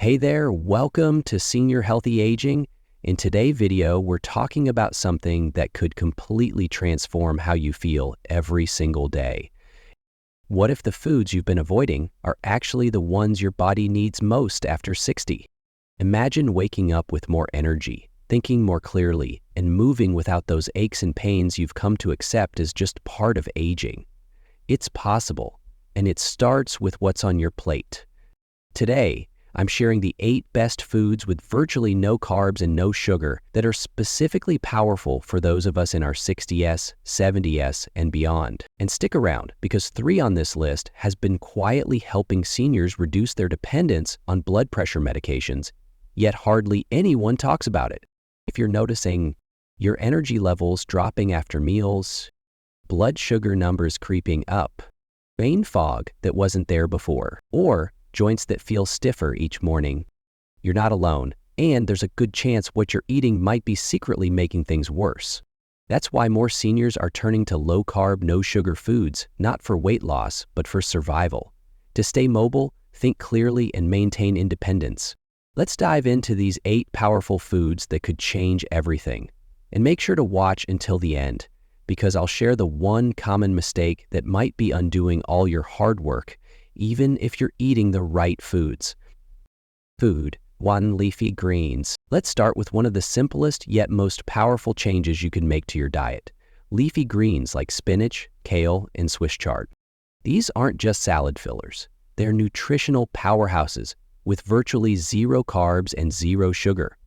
Hey there, welcome to Senior Healthy Aging. In today's video, we're talking about something that could completely transform how you feel every single day. What if the foods you've been avoiding are actually the ones your body needs most after 60? Imagine waking up with more energy, thinking more clearly, and moving without those aches and pains you've come to accept as just part of aging. It's possible, and it starts with what's on your plate. Today, I'm sharing the 8 best foods with virtually no carbs and no sugar that are specifically powerful for those of us in our 60s, 70s, and beyond. And stick around, because 3 on this list has been quietly helping seniors reduce their dependence on blood pressure medications, yet hardly anyone talks about it. If you're noticing your energy levels dropping after meals, blood sugar numbers creeping up, brain fog that wasn't there before, or joints that feel stiffer each morning, you're not alone, and there's a good chance what you're eating might be secretly making things worse. That's why more seniors are turning to low-carb, no-sugar foods, not for weight loss, but for survival. To stay mobile, think clearly, and maintain independence. Let's dive into these 8 powerful foods that could change everything. And make sure to watch until the end, because I'll share the one common mistake that might be undoing all your hard work, even if you're eating the right foods. Food 1. Leafy greens. Let's start with one of the simplest yet most powerful changes you can make to your diet. Leafy greens like spinach, kale, and Swiss chard. These aren't just salad fillers. They're nutritional powerhouses with virtually 0 carbs and 0 sugar.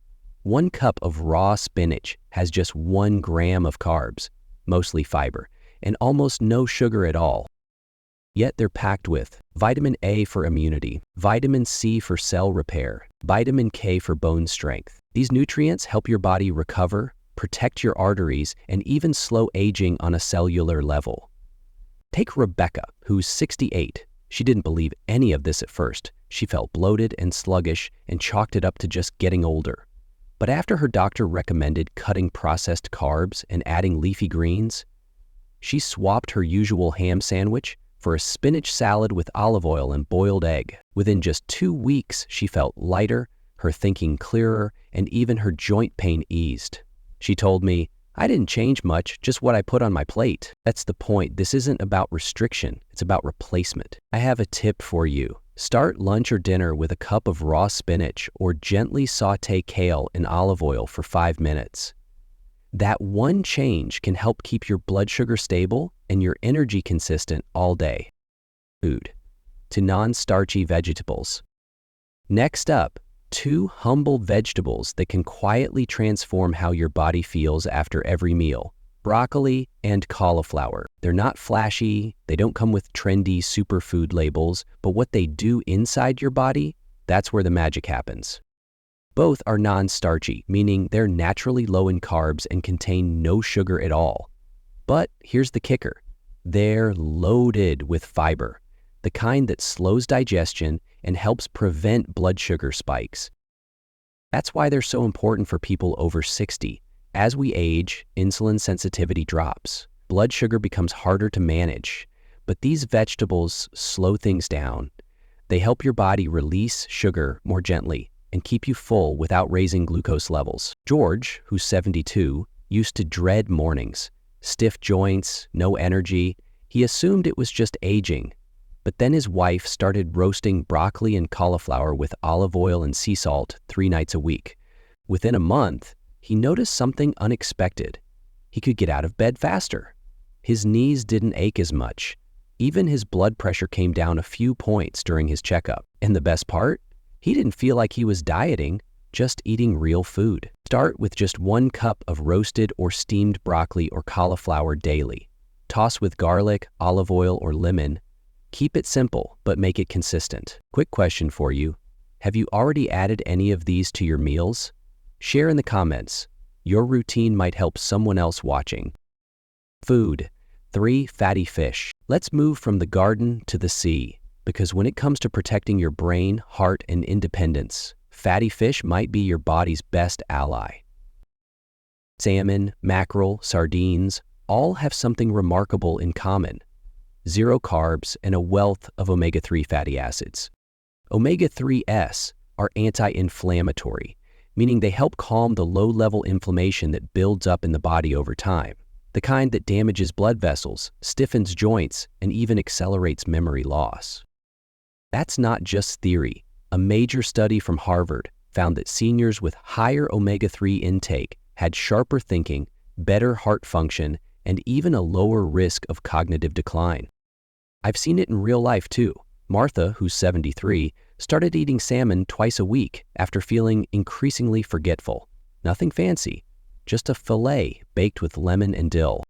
1 cup of raw spinach has just 1 gram of carbs, mostly fiber, and almost no sugar at all. Yet they're packed with vitamin A for immunity, vitamin C for cell repair, vitamin K for bone strength. These nutrients help your body recover, protect your arteries, and even slow aging on a cellular level. Take Rebecca, who's 68. She didn't believe any of this at first. She felt bloated and sluggish and chalked it up to just getting older. But after her doctor recommended cutting processed carbs and adding leafy greens, she swapped her usual ham sandwich for a spinach salad with olive oil and boiled egg. Within just 2 weeks, she felt lighter, her thinking clearer, and even her joint pain eased. She told me, "I didn't change much, just what I put on my plate." That's the point. This isn't about restriction, it's about replacement. I have a tip for you. Start lunch or dinner with a cup of raw spinach or gently saute kale in olive oil for 5 minutes. That one change can help keep your blood sugar stable and your energy consistent all day. Food to non-starchy vegetables. Next up, 2 humble vegetables that can quietly transform how your body feels after every meal. Broccoli and cauliflower. They're not flashy, they don't come with trendy superfood labels, but what they do inside your body, that's where the magic happens. Both are non-starchy, meaning they're naturally low in carbs and contain no sugar at all. But here's the kicker. They're loaded with fiber, the kind that slows digestion and helps prevent blood sugar spikes. That's why they're so important for people over 60. As we age, insulin sensitivity drops. Blood sugar becomes harder to manage. But these vegetables slow things down. They help your body release sugar more gently and keep you full without raising glucose levels. George, who's 72, used to dread mornings. Stiff joints, no energy. He assumed it was just aging. But then his wife started roasting broccoli and cauliflower with olive oil and sea salt 3 nights a week. Within a month, he noticed something unexpected. He could get out of bed faster. His knees didn't ache as much. Even his blood pressure came down a few points during his checkup. And the best part? He didn't feel like he was dieting, just eating real food. Start with just 1 cup of roasted or steamed broccoli or cauliflower daily. Toss with garlic, olive oil, or lemon. Keep it simple, but make it consistent. Quick question for you. Have you already added any of these to your meals? Share in the comments. Your routine might help someone else watching. Food 3. Fatty fish. Let's move from the garden to the sea. Because when it comes to protecting your brain, heart, and independence, fatty fish might be your body's best ally. Salmon, mackerel, sardines, all have something remarkable in common. 0 carbs and a wealth of omega-3 fatty acids. Omega-3s are anti-inflammatory, meaning they help calm the low-level inflammation that builds up in the body over time, the kind that damages blood vessels, stiffens joints, and even accelerates memory loss. That's not just theory. A major study from Harvard found that seniors with higher omega-3 intake had sharper thinking, better heart function, and even a lower risk of cognitive decline. I've seen it in real life too. Martha, who's 73, started eating salmon twice a week after feeling increasingly forgetful. Nothing fancy, just a fillet baked with lemon and dill.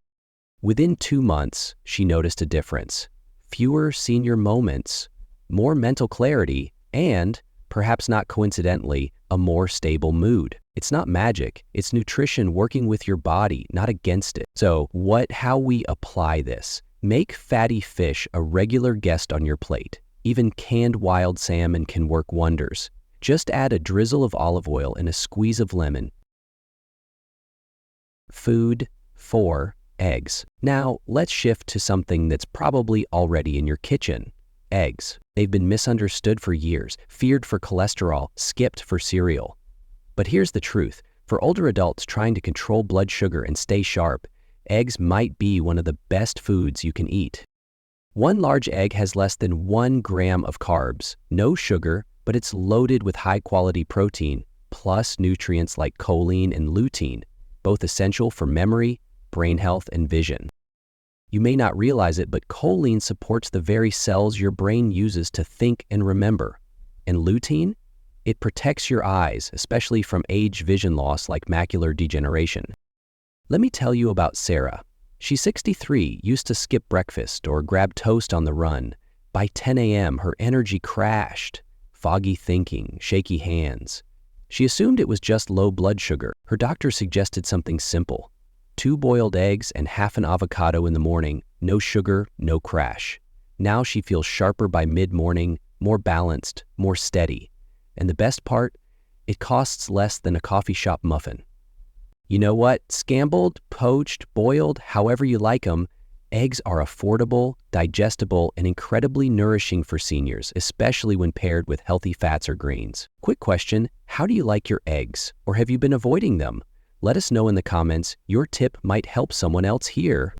Within 2 months, she noticed a difference. Fewer senior moments, more mental clarity, and, perhaps not coincidentally, a more stable mood. It's not magic, it's nutrition working with your body, not against it. So, how we apply this? Make fatty fish a regular guest on your plate. Even canned wild salmon can work wonders. Just add a drizzle of olive oil and a squeeze of lemon. Food 4. Eggs. Now, let's shift to something that's probably already in your kitchen. Eggs. They've been misunderstood for years, feared for cholesterol, skipped for cereal. But here's the truth. For older adults trying to control blood sugar and stay sharp, eggs might be one of the best foods you can eat. One large egg has less than 1 gram of carbs, no sugar, but it's loaded with high-quality protein, plus nutrients like choline and lutein, both essential for memory, brain health, and vision. You may not realize it, but choline supports the very cells your brain uses to think and remember. And lutein? It protects your eyes, especially from age vision loss like macular degeneration. Let me tell you about Sarah. She's 63, used to skip breakfast or grab toast on the run. By 10 a.m., her energy crashed. Foggy thinking, shaky hands. She assumed it was just low blood sugar. Her doctor suggested something simple. 2 boiled eggs and half an avocado in the morning, no sugar, no crash. Now she feels sharper by mid-morning, more balanced, more steady. And the best part? It costs less than a coffee shop muffin. You know what? Scrambled, poached, boiled, however you like them, eggs are affordable, digestible, and incredibly nourishing for seniors, especially when paired with healthy fats or greens. Quick question, how do you like your eggs? Or have you been avoiding them? Let us know in the comments. Your tip might help someone else here.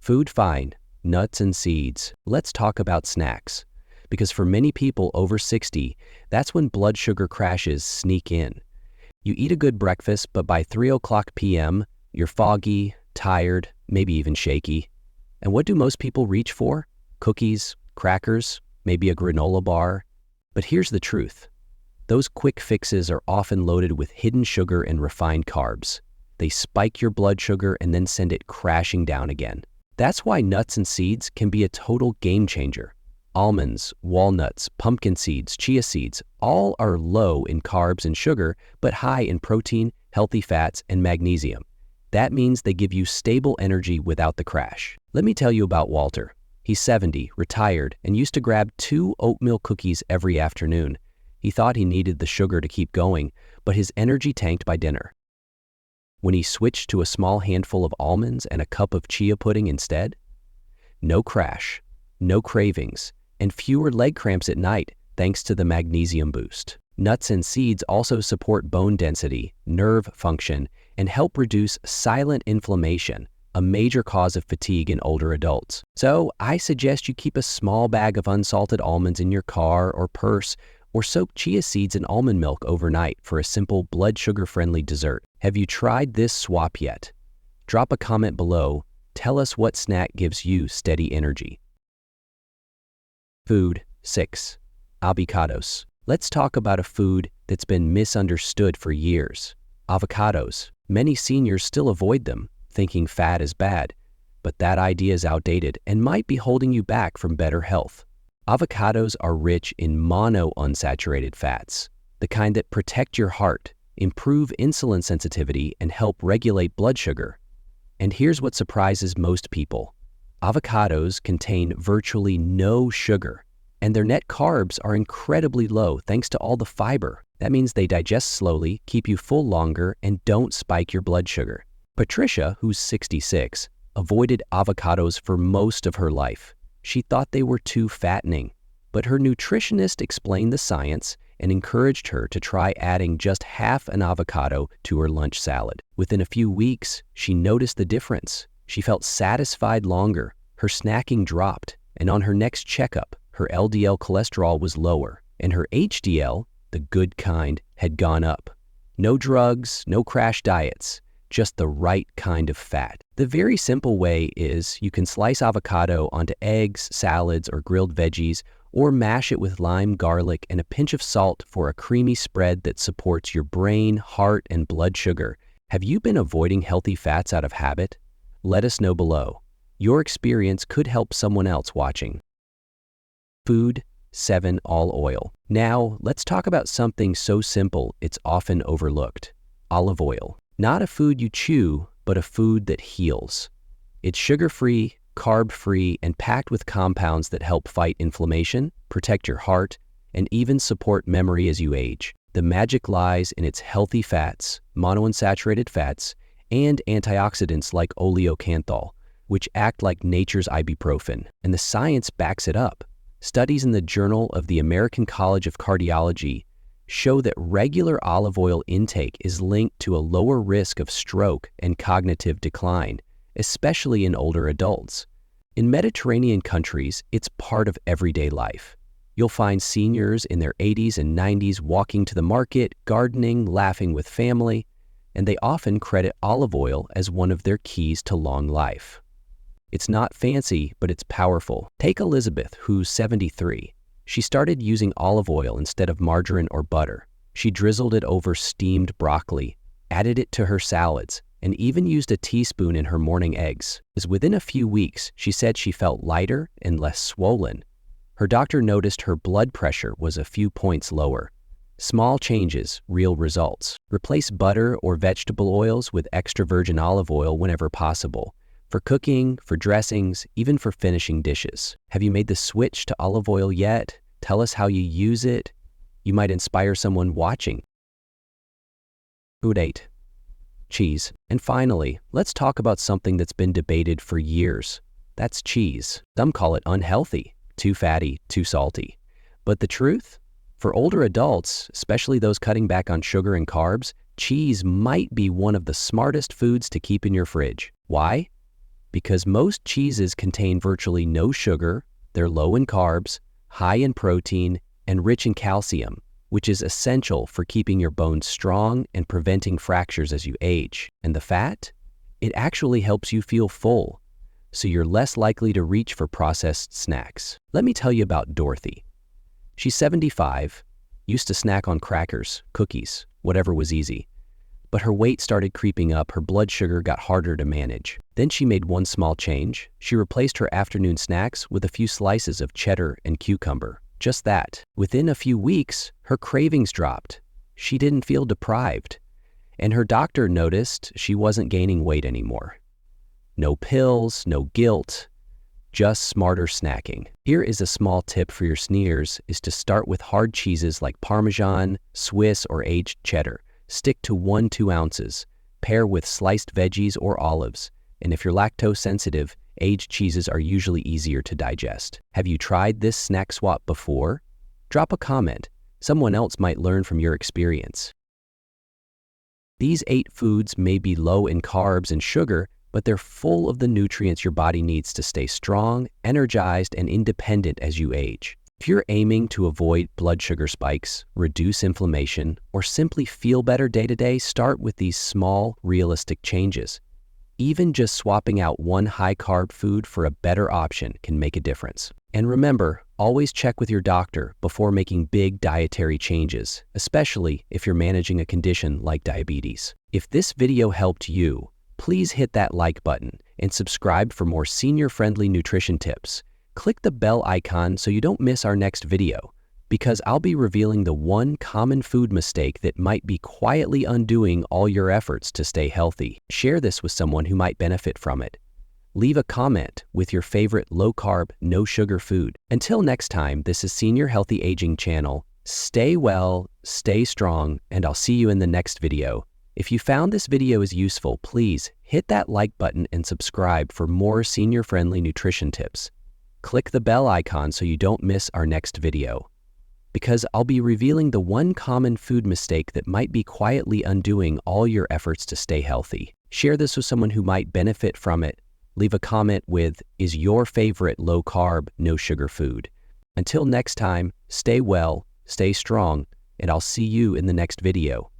Food 5. Nuts and seeds. Let's talk about snacks. Because for many people over 60, that's when blood sugar crashes sneak in. You eat a good breakfast, but by 3:00 p.m., you're foggy, tired, maybe even shaky. And what do most people reach for? Cookies, crackers, maybe a granola bar. But here's the truth. Those quick fixes are often loaded with hidden sugar and refined carbs. They spike your blood sugar and then send it crashing down again. That's why nuts and seeds can be a total game changer. Almonds, walnuts, pumpkin seeds, chia seeds, all are low in carbs and sugar, but high in protein, healthy fats, and magnesium. That means they give you stable energy without the crash. Let me tell you about Walter. He's 70, retired, and used to grab 2 oatmeal cookies every afternoon. He thought he needed the sugar to keep going, but his energy tanked by dinner. When he switched to a small handful of almonds and a cup of chia pudding instead, no crash, no cravings, and fewer leg cramps at night thanks to the magnesium boost. Nuts and seeds also support bone density, nerve function, and help reduce silent inflammation, a major cause of fatigue in older adults. So I suggest you keep a small bag of unsalted almonds in your car or purse, or soak chia seeds in almond milk overnight for a simple blood sugar-friendly dessert. Have you tried this swap yet? Drop a comment below. Tell us what snack gives you steady energy. Food 6. Avocados. Let's talk about a food that's been misunderstood for years. Avocados. Many seniors still avoid them, thinking fat is bad, but that idea is outdated and might be holding you back from better health. Avocados are rich in monounsaturated fats, the kind that protect your heart, improve insulin sensitivity, and help regulate blood sugar. And here's what surprises most people. Avocados contain virtually no sugar, and their net carbs are incredibly low thanks to all the fiber. That means they digest slowly, keep you full longer, and don't spike your blood sugar. Patricia, who's 66, avoided avocados for most of her life. She thought they were too fattening, but her nutritionist explained the science, and encouraged her to try adding just half an avocado to her lunch salad. Within a few weeks, she noticed the difference. She felt satisfied longer, her snacking dropped, and on her next checkup, her LDL cholesterol was lower, and her HDL, the good kind, had gone up. No drugs, no crash diets, just the right kind of fat. The very simple way is you can slice avocado onto eggs, salads, or grilled veggies, or mash it with lime, garlic, and a pinch of salt for a creamy spread that supports your brain, heart, and blood sugar. Have you been avoiding healthy fats out of habit? Let us know below. Your experience could help someone else watching. Food 7. All oil. Now, let's talk about something so simple it's often overlooked. Olive oil. Not a food you chew, but a food that heals. It's sugar-free, carb-free, and packed with compounds that help fight inflammation, protect your heart, and even support memory as you age. The magic lies in its healthy fats, monounsaturated fats, and antioxidants like oleocanthal, which act like nature's ibuprofen, and the science backs it up. Studies in the Journal of the American College of Cardiology show that regular olive oil intake is linked to a lower risk of stroke and cognitive decline, especially in older adults. In Mediterranean countries, it's part of everyday life. You'll find seniors in their 80s and 90s walking to the market, gardening, laughing with family, and they often credit olive oil as one of their keys to long life. It's not fancy, but it's powerful. Take Elizabeth, who's 73. She started using olive oil instead of margarine or butter. She drizzled it over steamed broccoli, added it to her salads, and even used a teaspoon in her morning eggs. As within a few weeks, she said she felt lighter and less swollen. Her doctor noticed her blood pressure was a few points lower. Small changes, real results. Replace butter or vegetable oils with extra virgin olive oil whenever possible. For cooking, for dressings, even for finishing dishes. Have you made the switch to olive oil yet? Tell us how you use it. You might inspire someone watching. Food 8. Cheese. And finally, let's talk about something that's been debated for years. That's cheese. Some call it unhealthy, too fatty, too salty. But the truth? For older adults, especially those cutting back on sugar and carbs, cheese might be one of the smartest foods to keep in your fridge. Why? Because most cheeses contain virtually no sugar, they're low in carbs, high in protein, and rich in calcium, which is essential for keeping your bones strong and preventing fractures as you age. And the fat? It actually helps you feel full, so you're less likely to reach for processed snacks. Let me tell you about Dorothy. She's 75, used to snack on crackers, cookies, whatever was easy. But her weight started creeping up, her blood sugar got harder to manage. Then she made one small change. She replaced her afternoon snacks with a few slices of cheddar and cucumber. Just that. Within a few weeks, her cravings dropped. She didn't feel deprived. And her doctor noticed she wasn't gaining weight anymore. No pills, no guilt, just smarter snacking. Here is a small tip for your sneers, is to start with hard cheeses like Parmesan, Swiss, or aged cheddar. Stick to 1-2 ounces. Pair with sliced veggies or olives. And if you're lactose sensitive, aged cheeses are usually easier to digest. Have you tried this snack swap before? Drop a comment. Someone else might learn from your experience. These 8 foods may be low in carbs and sugar, but they're full of the nutrients your body needs to stay strong, energized, and independent as you age. If you're aiming to avoid blood sugar spikes, reduce inflammation, or simply feel better day to day, start with these small, realistic changes. Even just swapping out one high-carb food for a better option can make a difference. And remember, always check with your doctor before making big dietary changes, especially if you're managing a condition like diabetes. If this video helped you, please hit that like button and subscribe for more senior-friendly nutrition tips. Click the bell icon so you don't miss our next video, because I'll be revealing the one common food mistake that might be quietly undoing all your efforts to stay healthy. Share this with someone who might benefit from it. Leave a comment with your favorite low-carb, no-sugar food. Until next time, this is Senior Healthy Aging Channel. Stay well, stay strong, and I'll see you in the next video. If you found this video is useful, please hit that like button and subscribe for more senior-friendly nutrition tips. Click the bell icon so you don't miss our next video. because I'll be revealing the one common food mistake that might be quietly undoing all your efforts to stay healthy. Share this with someone who might benefit from it. Leave a comment with, "Is your favorite low-carb, no-sugar food?" Until next time, stay well, stay strong, and I'll see you in the next video.